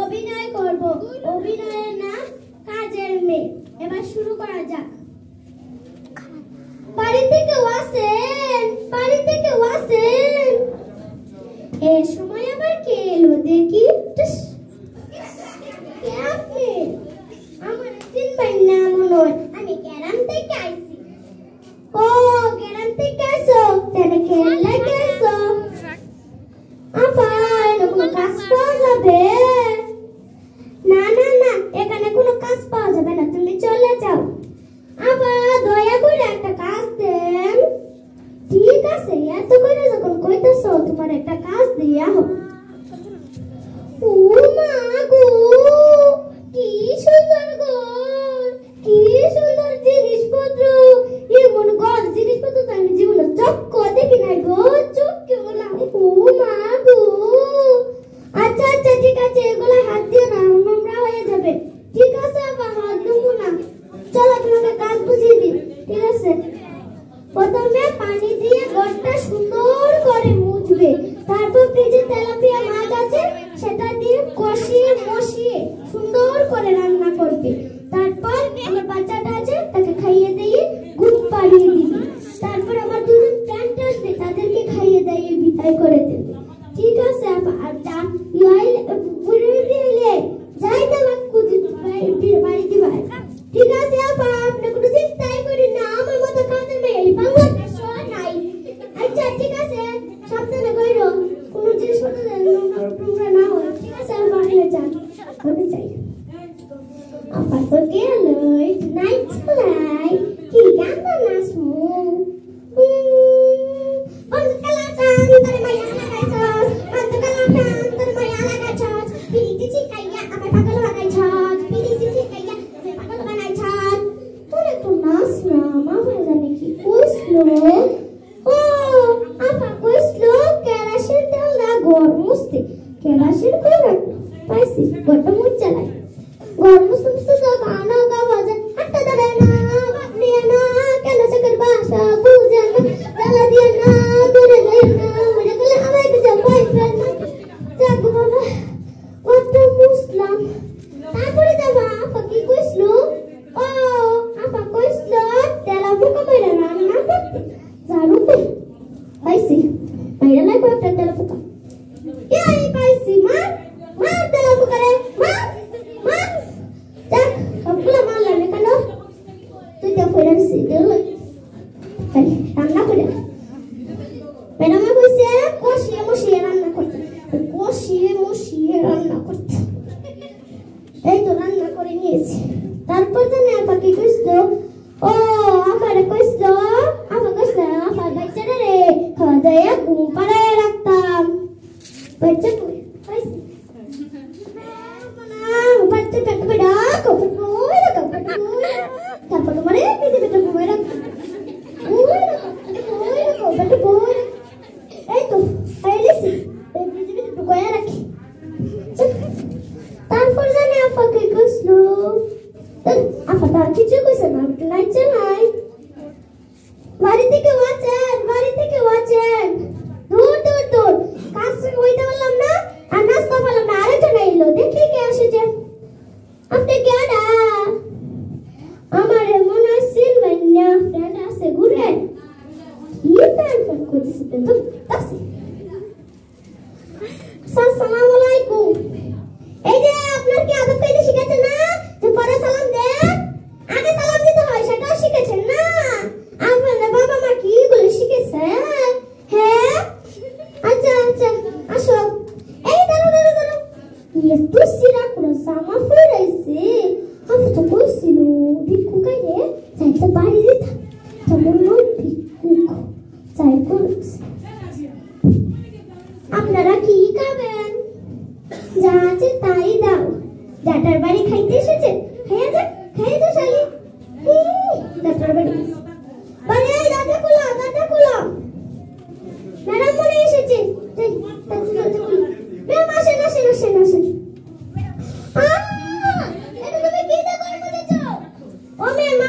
অভিনয় করব। অভিনয়ের নাম কাজের মেয়ে। এবার শুরু করা যাক। বাড়ি থেকে আসেন, বাড়ি থেকে আসেন। এই সময় আবার কে এলো দেখি? কে আপনি? আমার চিনবেন না মনে হয়, আমি গ্রাম থেকে আইছি। ও গ্রাম থেকে আসো, তাহলে খেলা গেছো? আবার কোনো কাজ পাওয়া যাবে? না না না, এখানে কোনো কাজ পাওয়া যাবে না, তুমি চলে যাও। আবার দয়া করে একটা কাজ দেন। ঠিক আছে, এত করে যখন কইতেছো তোমার একটা কাজ দিয়া হোক। ও মা গো, কি সুন্দর ঘর, কি সুন্দর জিনিসপত্র। এমন ঘর জিনিসপত্র তো আমি জীবনে চক্ষু দেখি নাই গো, চক্ষু না। ও মা গো, আচ্ছা আচ্ছা ঠিক আছে, এগুলো হাত দিয়ে না, নোংরা হয়ে যাবে। ঠিক আছে, আবার হাত দেবো না। চলো তোমাকে কাজ বুঝিয়ে দিই। ঠিক আছে, প্রথমে পানি দিয়ে ঘরটা সুন্দর করে মুছবে। তারপর ফ্রিজে তেলাপিয়া মাছ আছে, সেটা দিয়ে কষিয়ে মশিয়ে সুন্দর করে রান্না করবে। তারপর আমার বাচ্চাটা আছে, তাকে খাইয়ে দিয়ে ঘুম পাড়িয়ে দিবে। তারপর আমার দুজন ফ্রেন্ড আসবে, তাদেরকে খাইয়ে দিয়ে বিদায় করে দেবে। ঠিক আছে, আর যাই বাড়ি দিবা। ঠিক আছে আপা, আপনি কোনো চিন্তাই করেন না, আমার মতো কাজের মেয়ে এই বাংলাদেশ নাই। আচ্ছা ঠিক আছে, সাবধানে কইরো, কোনো জিনিসপত্র নোংরা না হয়। ঠিক আছে, আপা আপনি যান, আমি যাই। আপা তো গেল, নাইট চলাই, কি গান নাচমু। কেরাসিন করে রাখলো পাইছি, ঘরটা মুখ চালাই। ঘর মুছতে মুছতে তো গানা গাওয়া যায়। হাঁটতে দাঁড়ায় না, বাপ নিয়ে না, কেন চাকর বাসা বুঝে না, জ্বালা দিয়ে না, দূরে যায় না, মনে করলে আমায় কিছু বয়ফ্রেন্ড না। যাক বাবা, ঘরটা মুছলাম। তারপরে যাবা আপা কি কইছিল? ও আপা কইছিল তেলা পোকা মেরে রান্না করতে। ঝাড়ু কই পাইছি, মেরে লাই কয়েকটা তেলা পোকা। এই পাইছি, মা মা তেলা পোকা রে, মা মা। যাক সবগুলো মারলাম, কেন তুই তো ফেরাইছি দিল রান্না করে। ম্যাডামে কইছে কষিয়ে মশিয়ে রান্না করতে, কষিয়ে মশিয়ে রান্না করতে। এই তো রান্না করে নিয়েছি। তারপর জানে আপা কি কইছিল? ও আপারে কইছিল, আপা কইছিল আপার বাচ্চাটা রে খাওয়া দাওয়া ঘুম পাড়ায় রাখতাম। বাচ্চা কই পাইছি না, বাচ্চা পেট বেড়া কপট কই রাখো, তারপর তোমারে পেটে পেটে ঘুমাই রাখো, ওই রাখো ওই রাখো পেটে বই। এই তো আইলেছি, এই পেটে পেটে ঢুকায়া রাখি। তারপর জানে আপা কি কইছিল? আপা তার কিছু কইছে না, নাইছে নাই। বাড়ি থেকে ওয়াচেন, বাড়ি থেকে ওয়াচেন, দূর দূর দূর। কাজ হইতে পারলাম না, আর নাস্তা পেলাম না, আরেকজন এলো। দেখি কে আসেছে। আপনি কেডা? আমার মনে হয় চিনবেন না, ফ্রেন্ড আছে ঘুরে। কি ফ্রেন্ড ফ্রেন্ড করতেছি তো আসি। আসসালামু আলাইকুম। এই যে আপনার কি আদব কায়দা শিখেছেন না, যে পরে সালাম দেন, আগে সালাম দিতে হয়, সেটাও শিখেছেন না? আপনার বাবা মা কি এগুলো শিখেছে? হ্যাঁ আচ্ছা আচ্ছা আসো। এই দাঁড়াও দাঁড়াও দাঁড়াও, এত সিরা করে জামা পরাইছে। আমি তো কইছিল ভিক্ষুক আইলে যাইতে বাড়ি দিতাম, তেমন ভিক্ষুক যাই করছে। আপনারা কি খাবেন? যা আছে তাই দাও। জাটার বাড়ি খাইতে এসেছে, খাইয়া যা, খাইয়া যা শালি। জাটার বাড়ি